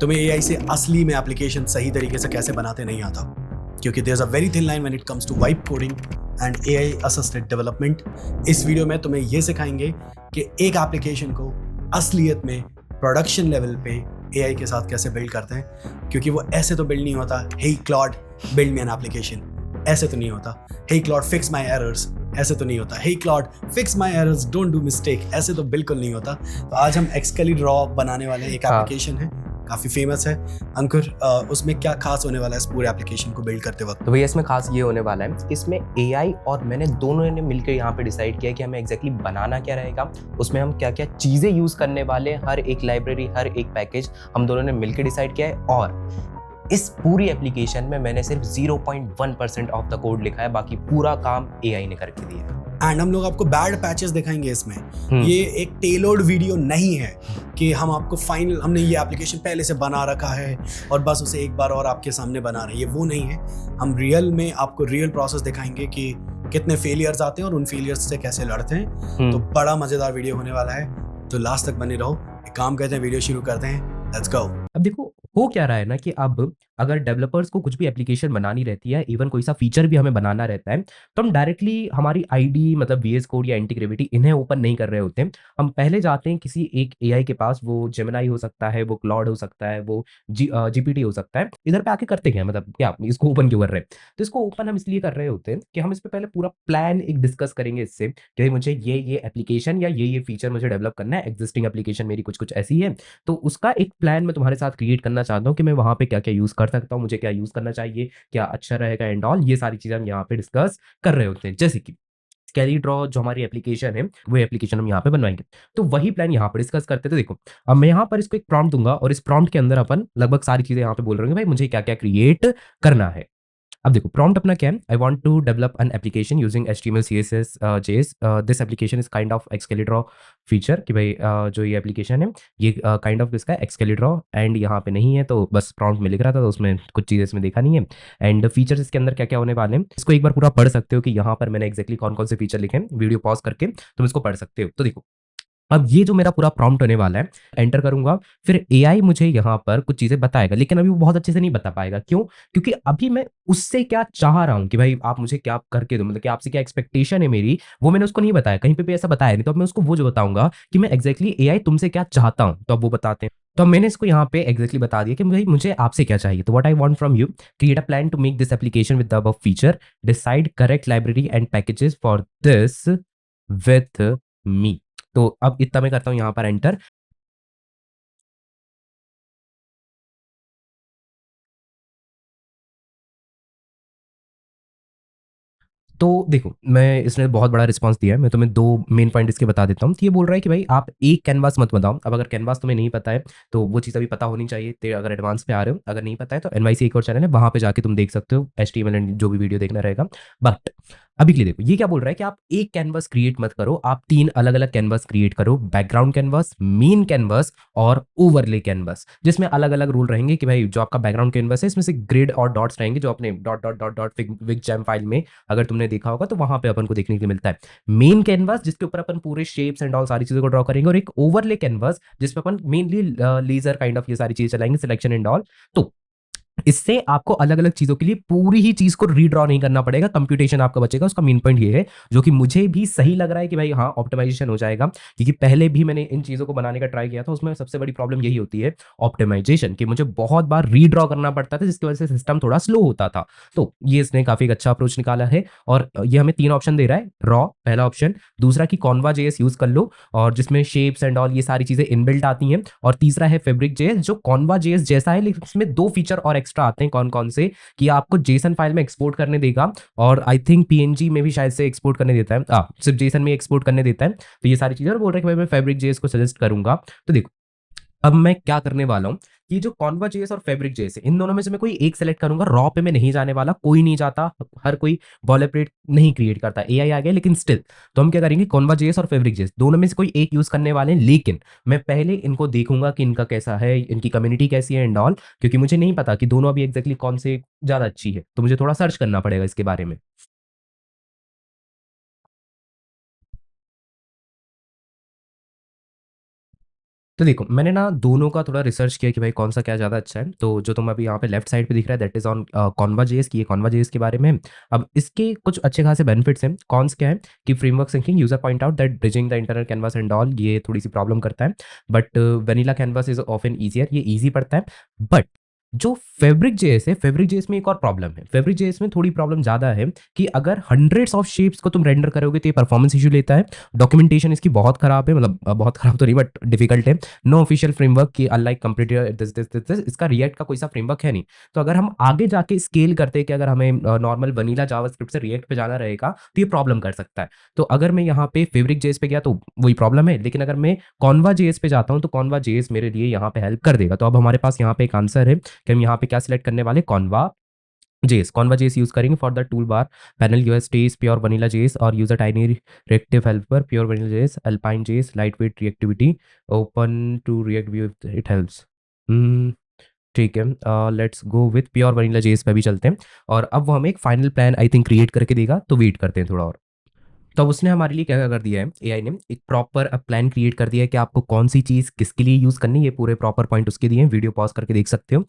तुम्हें एआई से असली में एप्लीकेशन सही तरीके से कैसे बनाते नहीं आता, क्योंकि there is a very thin line when it comes to vibe coding and AI assisted development. इस वीडियो में तुम्हें ये सिखाएंगे कि एक एप्लीकेशन को असलियत में प्रोडक्शन लेवल पे एआई के साथ कैसे बिल्ड करते हैं, क्योंकि वो ऐसे तो बिल्ड नहीं होता, hey Claude build me an application, ऐसे तो नहीं होता। Hey Claude fix my errors, ऐसे तो नहीं होता। Hey Claude fix my errors, don't do mistake, ऐसे तो बिल्कुल नहीं होता। तो आज हम एक्सकेलीड्रॉ बनाने वाले हैं। एक एप्लीकेशन है, काफ़ी फेमस है। अंकुर, उसमें क्या खास होने वाला है इस पूरे एप्लीकेशन को बिल्ड करते वक्त? तो भैया इसमें खास ये होने वाला है कि इसमें एआई और मैंने दोनों ने मिलकर यहाँ पे डिसाइड किया कि हमें एग्जैक्टली बनाना क्या रहेगा, उसमें हम क्या क्या चीज़ें यूज़ करने वाले, हर एक लाइब्रेरी, हर एक पैकेज हम दोनों ने मिलकर डिसाइड किया है। और इस पूरी एप्लीकेशन में मैंने सिर्फ 0.1% ऑफ द कोड लिखा है, बाकी पूरा काम एआई ने करके दिया है। एंड हम लोग आपको बैड पैचेस दिखाएंगे इसमें। ये एक टेलर्ड वीडियो नहीं है कि हम आपको फाइनल, हमने ये एप्लीकेशन पहले से बना रखा है और बस उसे एक बार और आपके सामने बना रहे हैं, ये वो नहीं है। हम रियल में आपको रियल प्रोसेस दिखाएंगे कि कितने फेलियर्स आते हैं और उन फेलियर्स से कैसे लड़ते हैं। तो बड़ा मजेदार वीडियो होने वाला है, तो लास्ट तक बने रहो। एक काम करते हैं, वीडियो शुरू करते हैं, लेट्स गो। अब देखो हो क्या रहा है ना कि अब अगर डेवलपर्स को कुछ भी एप्लीकेशन बनानी रहती है, इवन कोई सा फीचर भी हमें बनाना रहता है, तो हम डायरेक्टली हमारी आईडी मतलब वीएस कोड या इंटीग्रेविटी इन्हें ओपन नहीं कर रहे होते हैं। हम पहले जाते हैं किसी एक एआई के पास, वो जेमिनी हो सकता है, वो क्लॉड हो सकता है, वो जीपीटी हो सकता है। इधर पे आके करते क्या, मतलब क्या इसको ओपन क्यों कर रहे हैं? तो इसको ओपन हम इसलिए कर रहे होते हैं कि हम इस पे पहले पूरा प्लान एक डिस्कस करेंगे इससे कि भाई मुझे ये एप्लीकेशन या ये फीचर मुझे डेवलप करना है, एग्जिस्टिंग एप्लीकेशन मेरी कुछ कुछ ऐसी है, तो उसका एक प्लान मैं तुम्हारे साथ क्रिएट करना चाहता हूँ कि मैं वहाँ पे क्या-क्या यूज़ कर सकता हूँ, मुझे क्या यूज़ करना चाहिए, क्या अच्छा रहेगा एंड ऑल, ये सारी चीज़ें हम यहाँ पे डिस्कस कर रहे होते हैं। जैसे कि स्केलीड्रॉ जो हमारी एप्लीकेशन है, वो एप्लीकेशन हम यहाँ पे बनवाएँगे। तो वही प्लान यहाँ पे डिस्कस करते हैं। तो देखो, अब मैं यहाँ पर इसको एक प्रॉम्प्ट दूँगा और इस प्रॉम्प्ट के अंदर अपन लगभग सारी चीज़ें यहाँ पे बोल रहे होंगे, भाई मुझे क्या-क्या क्रिएट करना है। अब देखो प्रॉम्प्ट अपना क्या है, I want to develop an application using HTML CSS JS, this application is kind of Excalidraw feature, कि भाई जो ये एप्लीकेशन है ये काइंड ऑफ इसका एक्सकेलीड्रॉ, एंड यहाँ पे नहीं है तो बस प्रॉम्प्ट में लिख रहा था, तो उसमें कुछ चीज़ें इसमें देखा नहीं है। एंड फीचर्स इसके अंदर क्या क्या होने वाले हैं, इसको एक बार पूरा पढ़ सकते हो कि यहाँ पर मैंने एक्जैक्टली कौन कौन से फीचर लिखे हैं, वीडियो पॉज करके तुम इसको पढ़ सकते हो। तो देखो अब ये जो मेरा पूरा प्रॉम्प्ट होने वाला है, एंटर करूँगा, फिर एआई मुझे यहाँ पर कुछ चीज़ें बताएगा, लेकिन अभी वो बहुत अच्छे से नहीं बता पाएगा। क्यों? क्योंकि अभी मैं उससे क्या चाह रहा हूँ कि भाई आप मुझे क्या करके दो, मतलब कि आपसे क्या एक्सपेक्टेशन है मेरी, वो मैंने उसको नहीं बताया, कहीं पे भी ऐसा बताया नहीं। तो अब मैं उसको वो जो बताऊँगा कि मैं एक्ज़ैक्टली एआई तुमसे क्या चाहता हूँ, तो अब वो बताते हैं। तो अब मैंने इसको यहाँ पे एक्ज़ैक्टली बता दिया कि भाई मुझे आपसे क्या चाहिए। तो what I want from you, create a plan to make this application with the above feature, decide correct library and packages for this with me. तो अब इतना मैं करता हूँ यहाँ पर एंटर। तो देखो, मैं इसने बहुत बड़ा रिस्पॉन्स दिया है, मैं तुम्हें 2 मेन पॉइंट इसके बता देता हूँ। तो ये बोल रहा है कि भाई आप एक कैनवास मत बताओ। अब अगर कैनवास तुम्हें नहीं पता है, तो वो चीज़ अभी पता होनी चाहिए, ते अगर एडवांस पे आ रहे हो। अगर नहीं पता है तो एनवाईसी एक और चैनल है, वहाँ पे जाके तुम देख सकते हो, एचटीएमएल एंड जो भी वीडियो देखना रहेगा। बट अभी के लिए देखो, ये क्या बोल रहा है कि आप एक कैनवास क्रिएट मत करो, आप 3 अलग-अलग कैनवास क्रिएट करो, बैकग्राउंड कैनवास, मेन कैनवास और ओवरले कैनवास, जिसमें अलग-अलग रूल रहेंगे कि भाई जो आपका बैकग्राउंड कैनवास है, इसमें से ग्रिड और डॉट्स रहेंगे, जो अपने dot, dot, dot, dot FigJam file में अगर तुमने देखा होगा तो वहां पे अपन को देखने के लिए मिलता है। मेन कैनवास जिसके ऊपर अपन पूरे शेप्स एंड ऑल सारी चीजों को ड्रॉ करेंगे, और एक ओवरले कैनवास जिसपे अपन मेनली लेजर काइंड ऑफ ये सारी चीजें चलाएंगे, सिलेक्शन एंड ऑल। तो इससे आपको अलग-अलग चीज़ों के लिए पूरी ही चीज़ को रीड्रॉ नहीं करना पड़ेगा, कंप्यूटेशन आपका बचेगा। उसका मेन पॉइंट ये है, जो कि मुझे भी सही लग रहा है कि भाई हाँ, ऑप्टिमाइज़ेशन हो जाएगा, क्योंकि पहले भी मैंने इन चीज़ों को बनाने का ट्राई किया था, उसमें सबसे बड़ी प्रॉब्लम यही होती है ऑप्टिमाइज़ेशन, कि मुझे बहुत बार रीड्रॉ करना पड़ता था, जिसकी वजह से सिस्टम थोड़ा स्लो होता था। तो ये इसने काफ़ी एक अच्छा अप्रोच निकाला है, और ये हमें 3 ऑप्शन दे रहा है, रॉ पहला ऑप्शन, दूसरा कि कॉन्वा जेएस यूज़ कर लो, और जिसमें शेप्स एंड ऑल ये सारी चीज़ें इनबिल्ट आती हैं, और तीसरा है फैब्रिक जेएस, जो कॉन्वा जेएस जैसा है, लेकिन इसमें 2 फीचर और एक्स्ट्रा आते हैं। कौन-कौन से, कि आपको जेसन फाइल में एक्सपोर्ट करने देगा, और आई थिंक पीएनजी में भी शायद से एक्सपोर्ट करने देता है, सिर्फ जेसन में एक्सपोर्ट करने देता है। तो ये सारी चीजें, और बोल रहे हैं कि भाई मैं फैब्रिक जेएस को सजेस्ट करूंगा। तो देखो अब मैं क्या करने वाला हूँ, कि जो कॉन्वा जेएस और फैब्रिक जेएस है, इन दोनों में से मैं कोई एक सेलेक्ट करूंगा। रॉ पे मैं नहीं जाने वाला, कोई नहीं जाता, हर कोई बॉयलरप्लेट नहीं क्रिएट करता, एआई आ गया, लेकिन स्टिल तो हम क्या करेंगे, कॉन्वा जेएस और फैब्रिक जेएस दोनों में से कोई एक यूज करने वाले हैं, लेकिन मैं पहले इनको देखूंगा कि इनका कैसा है, इनकी कम्युनिटी कैसी है एंड ऑल, क्योंकि मुझे नहीं पता कि दोनों अभी एग्जैक्टली कौन से ज्यादा अच्छी है, तो मुझे थोड़ा सर्च करना पड़ेगा इसके बारे में। तो देखो, मैंने ना दोनों का थोड़ा रिसर्च किया कि भाई कौन-सा क्या ज़्यादा अच्छा है। तो जो तुम्हें अभी यहाँ पे लेफ्ट साइड पे दिख रहा है दैट इज़ ऑन कॉन्वा जेएस की ये कॉन्वा जेएस के बारे में है। अब इसके कुछ अच्छे खासे बेनिफिट्स हैं। कॉन्स क्या है कि framework syncing user point out that bridging the internal canvas and all ये थोड़ी-सी प्रॉब्लम करता है। But vanilla canvas is often easier ये ईज़ी पड़ता है। बट जो फैब्रिक जेएस है, फैब्रिक जेएस में एक और प्रॉब्लम है। फैब्रिक जेएस में थोड़ी प्रॉब्लम ज़्यादा है कि अगर हंड्रेड्स ऑफ शेप्स को तुम रेंडर करोगे तो ये परफॉर्मेंस इश्यू लेता है। डॉक्यूमेंटेशन इसकी बहुत खराब है मतलब बहुत खराब तो नहीं बट डिफिकल्ट है। नो ऑफिशियल फ्रेमवर्क की अनलाइक कंप्यूटर दिस इसका रिएक्ट का कोई सा फ्रेमवर्क है नहीं। तो अगर हम आगे जाके स्केल करते हैं कि अगर हमें नॉर्मल वनीला जावास्क्रिप्ट से रिएक्ट पे जाना रहेगा तो ये प्रॉब्लम कर सकता है। तो अगर मैं यहाँ पे फेब्रिक जेएस पे गया तो वही प्रॉब्लम है, लेकिन अगर मैं कॉन्वा जेएस पे जाता हूँ तो कॉन्वा जेएस मेरे लिए यहाँ पे हेल्प कर देगा। तो अब हमारे पास यहाँ पे एक आंसर है कि हम यहाँ पे क्या सिलेक्ट करने वाले Konva JS Konva JS use करेंगे for the tool bar panel यूएस टेस प्योर वनीला जेएस और user tiny reactive helper pure vanilla JS Alpine JS lightweight reactivity open to React Vue it helps. ठीक है, let's go with pure vanilla JS पे भी चलते हैं और अब वो हमें एक final plan I think create करके देगा तो वेट करते हैं थोड़ा और। तो अब उसने हमारे लिए क्या क्या कर दिया है एआई ने एक प्रॉपर प्लान क्रिएट कर दिया है कि आपको कौन सी चीज़ किसके लिए यूज़ करनी है। ये पूरे प्रॉपर पॉइंट उसके दिए हैं, वीडियो पॉज करके देख सकते हो।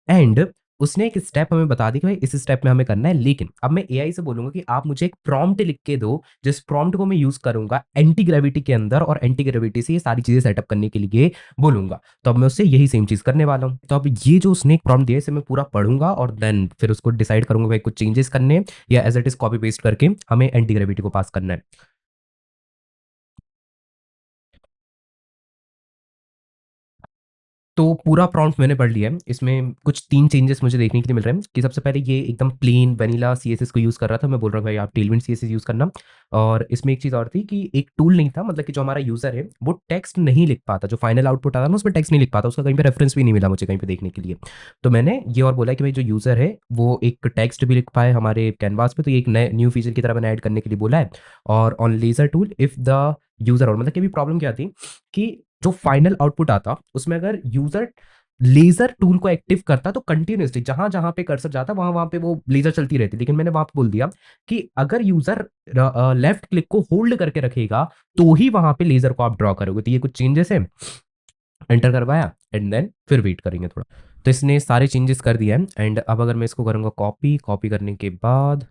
एंड उसने एक स्टेप हमें बता दी कि भाई इस स्टेप में हमें करना है, लेकिन अब मैं एआई से बोलूंगा कि आप मुझे एक प्रॉम्प्ट लिख के दो जिस प्रॉम्प्ट को मैं यूज करूंगा एंटी ग्रेविटी के अंदर और एंटी ग्रेविटी से ये सारी चीजें सेटअप करने के लिए बोलूंगा। तो अब मैं उससे यही सेम चीज करने वाला हूँ। तो अब ये जो उसने एक प्रॉम्प्ट दिया है इसे मैं पूरा पढ़ूंगा और देन फिर उसको डिसाइड करूंगा भाई कुछ चेंजेस करने हैं या as it is copy paste करके हमें एंटी ग्रेविटी को पास करना है। तो पूरा प्रॉम्प्ट मैंने पढ़ लिया है। इसमें कुछ 3 चेंजेस मुझे देखने के लिए मिल रहे हैं कि सबसे पहले ये एकदम प्लेन वैनिला सीएसएस को यूज़ कर रहा था। मैं बोल रहा हूँ भाई आप टेलविंड सीएसएस यूज़ करना। और इसमें एक चीज़ और थी कि एक टूल नहीं था मतलब कि जो हमारा यूज़र है वो टेक्स्ट नहीं लिख पाता। जो फाइनल आउटपुट आता है ना उसमें टेक्स्ट नहीं लिख पाता। उसका कहीं पे रेफरेंस भी नहीं मिला मुझे कहीं पे देखने के लिए। तो मैंने ये और बोला कि भाई जो यूज़र है वो एक टेक्स्ट भी लिख पाए हमारे कैनवास पे। तो ये एक नए न्यू फीचर की तरह मैंने ऐड करने के लिए बोला है। और on laser tool if the user और मतलब कि अभी प्रॉब्लम क्या थी कि जो फाइनल आउटपुट आता उसमें अगर यूज़र लेजर टूल को एक्टिव करता तो कंटिन्यूअसली जहां जहां पे कर्सर जाता वहां वहां पे वो लेजर चलती रहती। लेकिन मैंने वहां पे बोल दिया कि अगर यूजर लेफ्ट क्लिक को होल्ड करके रखेगा तो ही वहां पे लेजर को आप ड्रॉ करोगे। तो ये कुछ चेंजेस है, एंटर करवाया एंड देन फिर वेट करेंगे थोड़ा। तो इसने सारे चेंजेस कर दिए हैं एंड अब अगर मैं इसको करूंगा कॉपी, कॉपी करने के बाद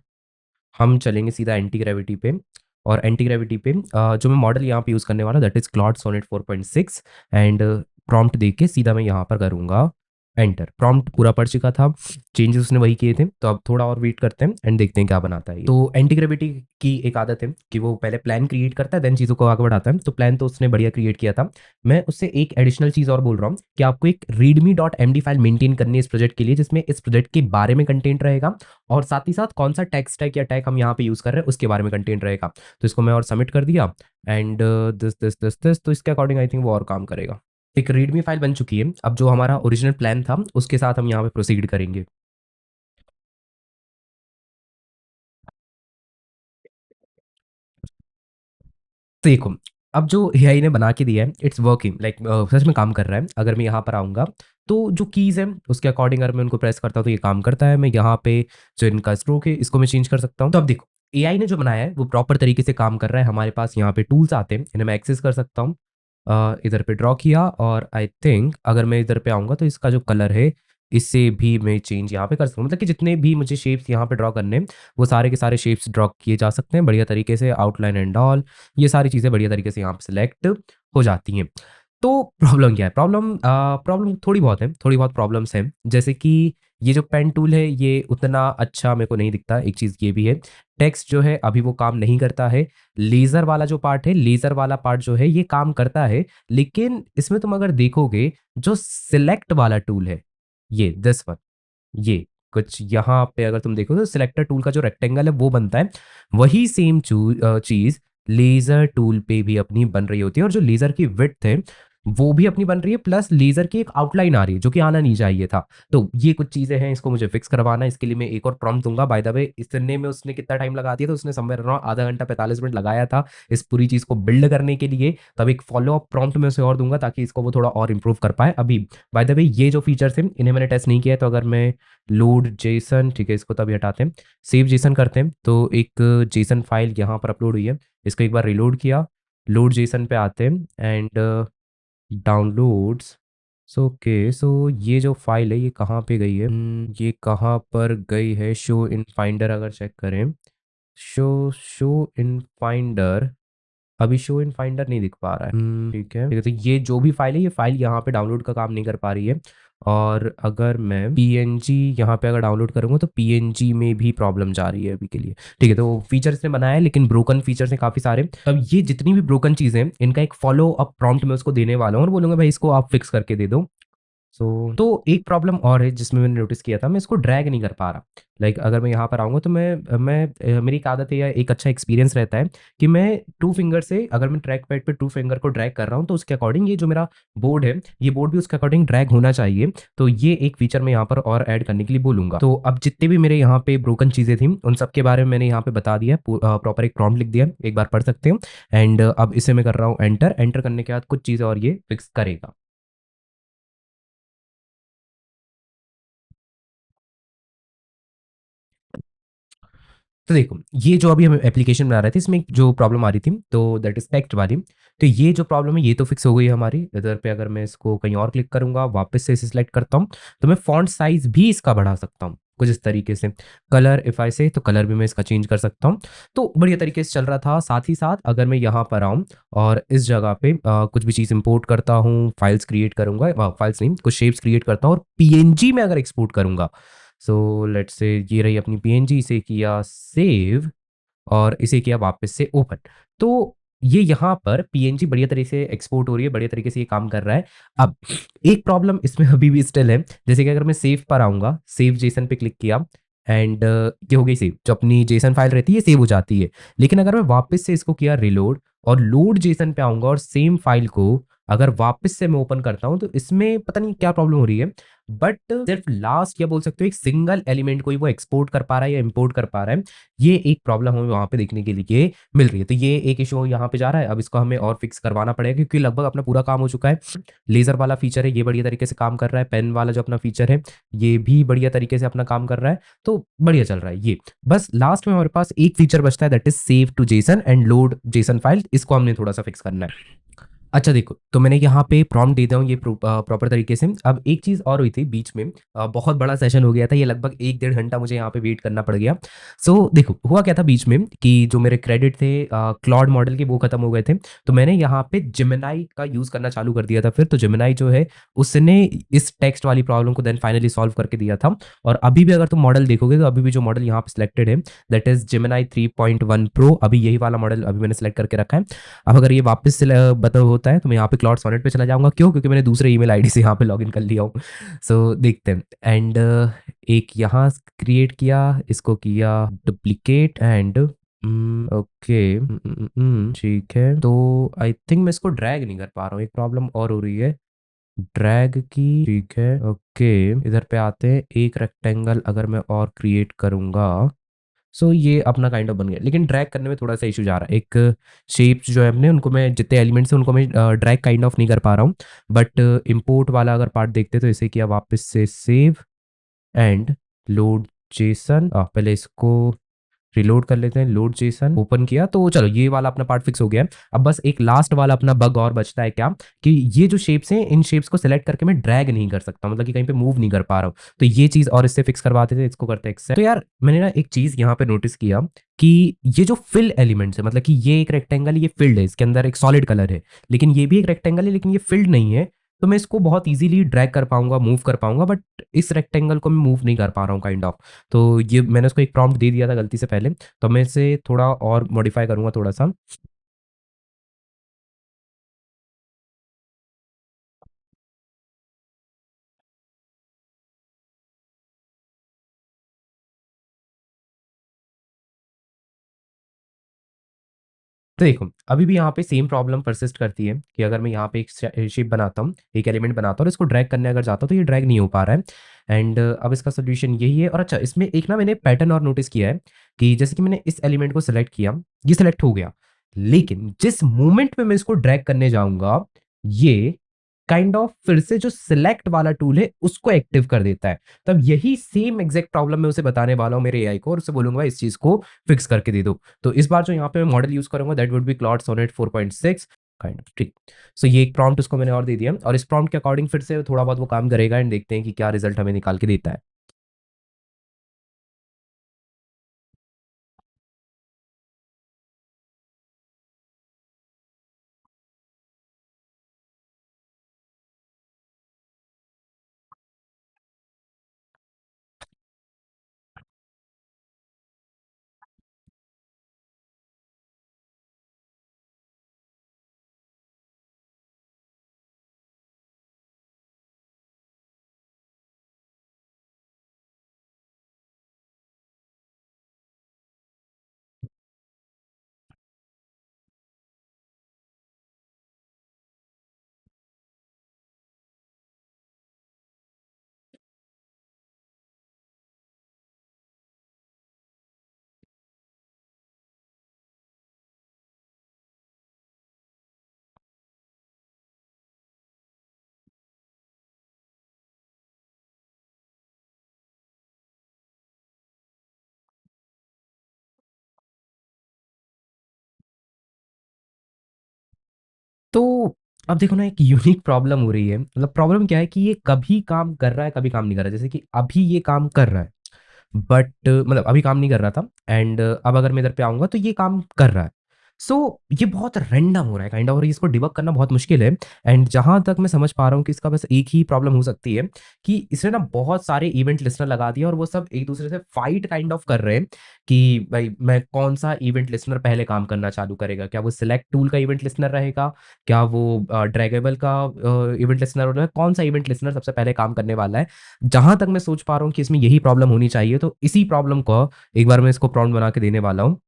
हम चलेंगे सीधा एंटी ग्रेविटी पे। और एंटी ग्रेविटी पे जो मैं मॉडल यहाँ पे यूज़ करने वाला that is Claude Sonnet 4.6 and prompt देख के सीधा मैं यहाँ पर करूँगा एंटर। प्रॉम्प्ट पूरा पढ़ चुका था, चेंजेस उसने वही किए थे। तो अब थोड़ा और वेट करते हैं एंड देखते हैं क्या बनाता है ये। तो एंटी ग्रेविटी की एक आदत है कि वो पहले प्लान क्रिएट करता है देन चीज़ों को आगे बढ़ाता है। तो प्लान तो उसने बढ़िया क्रिएट किया था। मैं उससे एक एडिशनल चीज़ और बोल रहा हूँ कि आपको एक readme.md फाइल मेंटेन करनी है इस प्रोजेक्ट के लिए जिसमें इस प्रोजेक्ट के बारे में कंटेंट रहेगा और साथ ही साथ कौन सा टेक्स्ट टैग या टैग हम यहाँ पे यूज़ कर रहे हैं उसके बारे में कंटेंट रहेगा। तो इसको मैं और सबमिट कर दिया एंड दिस तो इसके अकॉर्डिंग आई थिंक वो और काम करेगा। एक रीडमी फाइल बन चुकी है। अब जो हमारा ओरिजिनल प्लान था उसके साथ हम यहाँ पे प्रोसीड करेंगे। तो देखो, अब जो एआई ने बना के दिया है इट्स वर्किंग लाइक सच में काम कर रहा है। अगर मैं यहाँ पर आऊँगा तो जो कीज़ है उसके अकॉर्डिंग अगर मैं उनको प्रेस करता हूँ तो ये काम करता है। मैं यहाँ पे जो इनका स्ट्रोक है इसको मैं चेंज कर सकता हूँ। तो अब देखो एआई ने जो बनाया है वो प्रॉपर तरीके से काम कर रहा है। हमारे पास यहाँ पे टूल्स आते हैं, इन्हें मैं एक्सेस कर सकता हूँ। इधर पे ड्रॉ किया और आई थिंक अगर मैं इधर पे आऊँगा तो इसका जो कलर है इससे भी मैं चेंज यहाँ पे कर सकता हूँ। मतलब कि जितने भी मुझे शेप्स यहाँ पे ड्रॉ करने हैं वो सारे के सारे शेप्स ड्रॉ किए जा सकते हैं बढ़िया तरीके से, आउटलाइन एंड ऑल ये सारी चीज़ें बढ़िया तरीके से यहाँ पे सिलेक्ट हो जाती हैं। तो प्रॉब्लम क्या है? प्रॉब्लम थोड़ी बहुत है, थोड़ी बहुत प्रॉब्लम्स हैं। जैसे कि ये जो पेन टूल है ये उतना अच्छा मेरे को नहीं दिखता। एक चीज़ ये भी है, टेक्स्ट जो है अभी वो काम नहीं करता है। लेज़र वाला जो पार्ट है, लेज़र वाला पार्ट जो है ये काम करता है। लेकिन इसमें तुम अगर देखोगे जो सिलेक्ट वाला टूल है, ये दिस वन, ये कुछ यहाँ पे अगर तुम देखो तो सिलेक्टर टूल का जो रेक्टेंगल है वो बनता है। वही सेम चीज़ लेज़र टूल पे भी अपनी बन रही होती है और जो लेज़र की विड्थ है वो भी अपनी बन रही है प्लस लेज़र की एक आउटलाइन आ रही है जो कि आना नहीं चाहिए था। तो ये कुछ चीज़ें हैं, इसको मुझे फिक्स करवाना है। इसके लिए मैं एक और प्रॉम्प्ट दूंगा। बाय द वे इतने में उसने कितना टाइम लगा दिया? तो उसने समवेयर अराउंड आधा घंटा 45 मिनट लगाया था इस पूरी चीज़ को बिल्ड करने के लिए। तब एक फॉलो अप प्रॉम्प्ट में उसे और दूंगा ताकि इसको वो थोड़ा और इंप्रूव कर पाए। अभी बाय द वे ये जो फीचर्स हैं इन्हें मैंने टेस्ट नहीं किया है। तो अगर मैं लोड जेसन, ठीक है इसको तभी हटाते हैं, सेव जेसन करते हैं तो एक जेसन फाइल यहाँ पर अपलोड हुई है। इसको एक बार रिलोड किया, लोड जेसन पे आते हैं एंड डाउनलोड्स। सो ओके, सो ये जो फाइल है ये कहाँ पे गई है? ये कहाँ पर गई है? शो इन फाइंडर अगर चेक करें, शो इन फाइंडर, अभी शो इन फाइंडर नहीं दिख पा रहा है। ठीक है, तो ये जो भी फाइल है ये फाइल यहाँ पे डाउनलोड का काम नहीं कर पा रही है। और अगर मैं पीएनजी यहाँ पे अगर डाउनलोड करूँगा तो पीएनजी में भी प्रॉब्लम जा रही है अभी के लिए। ठीक है, तो फीचर्स ने बनाया है लेकिन ब्रोकन फीचर्स हैं काफ़ी सारे। अब ये जितनी भी ब्रोकन चीज़ें हैं इनका एक फॉलो अप प्रॉम्प्ट मैं उसको देने वाला हूँ और बोलूँगा भाई इसको आप फिक्स करके दे दो। तो एक प्रॉब्लम और है जिसमें मैंने नोटिस किया था, मैं इसको ड्रैग नहीं कर पा रहा। लाइक अगर मैं यहाँ पर आऊँगा तो मेरी एक आदत है या एक अच्छा एक्सपीरियंस रहता है कि मैं टू फिंगर से अगर मैं ट्रैक पैड पे टू फिंगर को ड्रैग कर रहा हूँ तो उसके अकॉर्डिंग ये जो मेरा बोर्ड है ये बोर्ड भी उसके अकॉर्डिंग ड्रैग होना चाहिए। तो ये एक फीचर मैं यहाँ पर और ऐड करने के लिए बोलूँगा। तो अब जितने भी मेरे यहाँ पे ब्रोकन चीज़ें थी उन सब के बारे में मैंने यहाँ पे बता दिया, प्रॉपर एक प्रॉम्प्ट लिख दिया, एक बार पढ़ सकते हो। एंड अब इसे मैं कर रहा हूँ एंटर। एंटर करने के बाद कुछ चीज़ें और ये फिक्स करेगा। तो देखो ये जो अभी हम एप्लीकेशन बना रहे थे इसमें एक जो प्रॉब्लम आ रही थी तो दैट इज टेक्स्ट वाली। तो ये जो प्रॉब्लम है ये तो फिक्स हो गई है हमारी। इधर पे अगर मैं इसको कहीं और क्लिक करूंगा वापस से इसे सिलेक्ट करता हूँ तो मैं फॉन्ट साइज भी इसका बढ़ा सकता हूँ कुछ इस तरीके से। कलर इफ आई से तो कलर भी मैं इसका चेंज कर सकता हूँ। तो बढ़िया तरीके से चल रहा था। साथ ही साथ अगर मैं यहाँ पर आऊँ और इस जगह पे कुछ भी चीज़ इंपोर्ट करता हूँ, फाइल्स क्रिएट करूंगा, फाइल्स नहीं कुछ शेप्स क्रिएट करता हूँ और पीएनजी में अगर एक्सपोर्ट करूंगा। सो लेट्स से ये रही अपनी पीएनजी, इसे किया सेव और इसे किया वापस से ओपन। तो ये यहाँ पर पीएनजी बढ़िया तरीके से एक्सपोर्ट हो रही है, बढ़िया तरीके से ये काम कर रहा है। अब एक प्रॉब्लम इसमें अभी भी स्टिल है, जैसे कि अगर मैं सेव पर आऊँगा, सेव जेसन पे क्लिक किया एंड ये हो गई सेव। जो अपनी जेसन फाइल रहती है सेव हो जाती है। लेकिन अगर मैं वापस से इसको किया रिलोड और लोड जेसन पे आऊँगा और सेम फाइल को अगर वापस से मैं ओपन करता हूँ तो इसमें पता नहीं क्या प्रॉब्लम हो रही है। बट सिर्फ लास्ट या बोल सकते हो एक सिंगल एलिमेंट को ही वो एक्सपोर्ट कर पा रहा है या इंपोर्ट कर पा रहा है। ये एक प्रॉब्लम हमें वहाँ पे देखने के लिए मिल रही है। तो ये एक इशू यहाँ पे जा रहा है। अब इसको हमें और फिक्स करवाना पड़ेगा क्योंकि लगभग अपना पूरा काम हो चुका है। लेजर वाला फीचर है ये बढ़िया तरीके से काम कर रहा है। पेन वाला जो अपना फीचर है ये भी बढ़िया तरीके से अपना काम कर रहा है। तो बढ़िया चल रहा है ये। बस लास्ट में हमारे पास एक फीचर बचता है that is save to JSON and load JSON file. इसको हमने थोड़ा सा फिक्स करना है। अच्छा देखो, तो मैंने यहाँ पे प्रॉम्प्ट दे दिया हूँ ये प्रॉपर तरीके से। अब एक चीज़ और हुई थी बीच में, बहुत बड़ा सेशन हो गया था ये, लगभग 1 डेढ़ घंटा मुझे यहाँ पे वेट करना पड़ गया। सो देखो हुआ क्या था बीच में कि जो मेरे क्रेडिट थे क्लॉड मॉडल के वो खत्म हो गए थे। तो मैंने यहाँ पे जेमिनाई का यूज़ करना चालू कर दिया था फिर। तो जेमिनाई जो है उसने इस टेक्स्ट वाली प्रॉब्लम को देन फाइनली सॉल्व करके दिया था। और अभी भी अगर तुम मॉडल देखोगे तो अभी भी जो मॉडल यहाँ पे सिलेक्टेड है दैट इज जेमिनाई 3.1 प्रो। अभी यही वाला मॉडल अभी मैंने सेलेक्ट करके रखा है। अब अगर ये वापस से बता होता है तो मैं यहाँ पे क्लाउड सोनेट पे चला जाऊंगा। क्यों? क्योंकि मैंने दूसरे ईमेल आईडी से यहाँ पे लॉगिन कर लिया हूँ। सो देखते हैं। एंड एक यहाँ क्रिएट किया, इसको किया डुप्लीकेट एंड ओके ठीक है। तो आई थिंक मैं इसको ड्रैग नहीं कर पा रहा हूँ, एक प्रॉब्लम और हो रही है ड्रैग की। ठीक है ओके, इधर पे आते हैं। एक रेक्टेंगल अगर मैं और क्रिएट करूंगा सो ये अपना काइंड ऑफ बन गया। लेकिन ड्रैग करने में थोड़ा सा इशू जा रहा है। एक शेप्स जो है अपने उनको मैं जितने एलिमेंट्स हैं उनको मैं ड्रैग काइंड ऑफ नहीं कर पा रहा हूँ। बट इंपोर्ट वाला अगर पार्ट देखते तो इसे किया वापस से सेव एंड लोड जेसन। पहले इसको रिलोड कर लेते हैं। लोड जेसन ओपन किया तो चलो ये वाला अपना पार्ट फिक्स हो गया है। अब बस एक लास्ट वाला अपना बग और बचता है क्या कि ये जो शेप्स हैं इन शेप्स को सिलेक्ट करके मैं ड्रैग नहीं कर सकता, मतलब कि कहीं पे मूव नहीं कर पा रहा हूँ। तो ये चीज और इससे फिक्स करवाते थे, इसको करते हैं। तो यार मैंने ना एक चीज यहाँ पे नोटिस किया कि ये जो फिल एलिमेंट्स है, मतलब कि ये एक रेक्टेंगल, ये फिल्ड है, इसके अंदर एक सॉलिड कलर है, लेकिन ये भी एक रेक्टेंगल है लेकिन ये फिल्ड नहीं है। तो मैं इसको बहुत इजीली ड्रैग कर पाऊंगा, मूव कर पाऊंगा, बट इस रेक्टेंगल को मैं मूव नहीं कर पा रहा हूँ काइंड ऑफ। तो ये मैंने उसको एक प्रॉम्प्ट दे दिया था गलती से पहले, तो मैं इसे थोड़ा और मॉडिफाई करूंगा थोड़ा सा। तो देखो अभी भी यहाँ पे सेम प्रॉब्लम परसिस्ट करती है कि अगर मैं यहाँ पे एक शेप बनाता हूँ, एक एलिमेंट बनाता हूँ और इसको ड्रैग करने अगर जाता हूँ तो ये ड्रैग नहीं हो पा रहा है। एंड अब इसका सोल्यूशन यही है। और अच्छा इसमें एक ना मैंने पैटर्न और नोटिस किया है कि जैसे कि मैंने इस एलिमेंट को सिलेक्ट किया, ये सिलेक्ट हो गया, लेकिन जिस मोमेंट में मैं इसको ड्रैग करने जाऊंगा ये काइंड ऑफ फिर से जो सिलेक्ट वाला टूल है उसको एक्टिव कर देता है। तब यही सेम एग्जैक्ट प्रॉब्लम मैं उसे बताने वाला हूँ मेरे एआई को और उसे बोलूंगा इस चीज को फिक्स करके दे दो। तो इस बार जो यहाँ पे मैं मॉडल यूज करूंगा that would be Claude Sonnet 4.6। Kind of, ठीक। सो ये एक प्रॉम्प्ट उसको मैंने और दे दिया और इस प्रॉम्प्ट के अकॉर्डिंग फिर से थोड़ा बहुत वो काम करेगा एंड देखते हैं कि क्या रिजल्ट हमें निकाल के देता है। तो अब देखो ना, एक यूनिक प्रॉब्लम हो रही है। मतलब प्रॉब्लम क्या है कि ये कभी काम कर रहा है, कभी काम नहीं कर रहा है। जैसे कि अभी ये काम कर रहा है, बट मतलब अभी काम नहीं कर रहा था एंड अब अगर मैं इधर पे आऊँगा तो ये काम कर रहा है। सो ये बहुत रैंडम हो रहा है काइंड ऑफ, और इसको डिबग करना बहुत मुश्किल है। एंड जहाँ तक मैं समझ पा रहा हूँ कि इसका बस एक ही प्रॉब्लम हो सकती है कि इसने ना बहुत सारे इवेंट लिस्टनर लगा दिया और वो सब एक दूसरे से फाइट काइंड ऑफ कर रहे हैं कि भाई मैं कौन सा इवेंट लिस्टनर पहले काम करना चालू करेगा। क्या वो सिलेक्ट टूल का इवेंट लिस्टनर रहेगा, क्या वो ड्रैगेबल का इवेंट लिस्टनर रहेगा, कौन सा इवेंट लिस्टनर सबसे पहले काम करने वाला है। जहाँ तक मैं सोच पा रहा हूँ कि इसमें यही प्रॉब्लम होनी चाहिए, तो इसी प्रॉब्लम को एक बार मैं इसको प्रॉम्प्ट बना के देने वाला हूँ।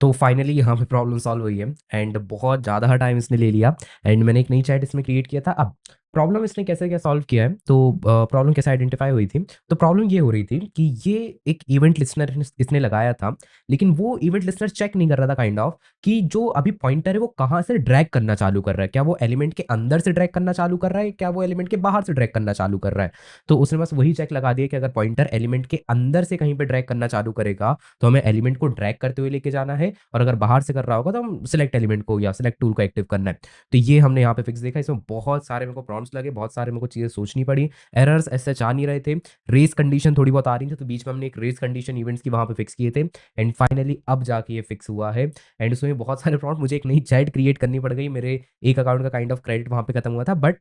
तो फाइनली यहाँ पे प्रॉब्लम सॉल्व हुई है एंड बहुत ज़्यादा टाइम इसने ले लिया एंड मैंने एक नई चैट इसमें क्रिएट किया था। अब प्रॉब्लम इसने कैसे क्या सॉल्व किया है, तो प्रॉब्लम कैसे आइडेंटिफाई हुई थी। तो प्रॉब्लम ये हो रही थी कि ये एक इवेंट लिस्टनर इसने लगाया था, लेकिन वो इवेंट लिस्टनर चेक नहीं कर रहा था काइंड ऑफ कि जो अभी पॉइंटर है वो कहाँ से ड्रैग करना चालू कर रहा है। क्या वो एलिमेंट के अंदर से ड्रैग करना चालू कर रहा है, क्या वो एलिमेंट के बाहर से ड्रैग करना चालू कर रहा है। तो उसने बस वही चेक लगा दिया कि अगर पॉइंटर एलिमेंट के अंदर से कहीं पे ड्रैग करना चालू करेगा तो हमें एलिमेंट को ड्रैग करते हुए लेके जाना है, और अगर बाहर से कर रहा होगा तो हम सिलेक्ट एलिमेंट को या सिलेक्ट टूल को एक्टिव करना है। तो ये हमने यहाँ पे फिक्स देखा। इसमें बहुत सारे मेरे को प्रॉम्प्ट्स लगे, बहुत सारे मेरे को चीज़ें सोचनी पड़ी। एरर्स ऐसे आ नहीं रहे थे, रेस कंडीशन थोड़ी बहुत आ रही थी, तो बीच में हमने एक रेस कंडीशन इवेंट्स की वहाँ पे फिक्स किए थे एंड फाइनली अब जाके ये फिक्स हुआ है। एंड उसमें बहुत सारे प्रॉम्प्ट, मुझे एक नई चैट क्रिएट करनी पड़ गई। मेरे एक अकाउंट का काइंड ऑफ क्रेडिट वहाँ पे खत्म हुआ था, बट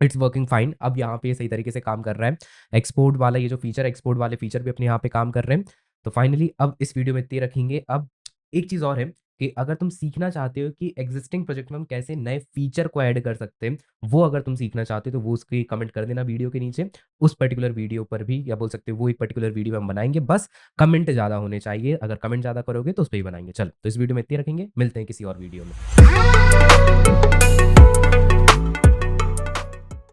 इट्स वर्किंग फाइन। अब यहाँ पे ये सही तरीके से काम कर रहा है। एक्सपोर्ट वाला ये जो फीचर, एक्सपोर्ट वाले फीचर भी अपने यहाँ पे काम कर रहे हैं। तो फाइनली अब इस वीडियो में इतने ही रखेंगे। अब एक चीज़ और है कि अगर तुम सीखना चाहते हो कि एग्जिस्टिंग प्रोजेक्ट में हम कैसे नए फीचर को ऐड कर सकते हैं, वो अगर तुम सीखना चाहते हो तो वो उसकी कमेंट कर देना वीडियो के नीचे। उस पर्टिकुलर वीडियो पर भी, या बोल सकते हो वो एक पर्टिकुलर वीडियो हम बनाएंगे, बस कमेंट ज़्यादा होने चाहिए। अगर कमेंट ज़्यादा करोगे तो उस पर ही बनाएंगे। चलो, तो इस वीडियो में इतने ही रखेंगे, मिलते हैं किसी और वीडियो में।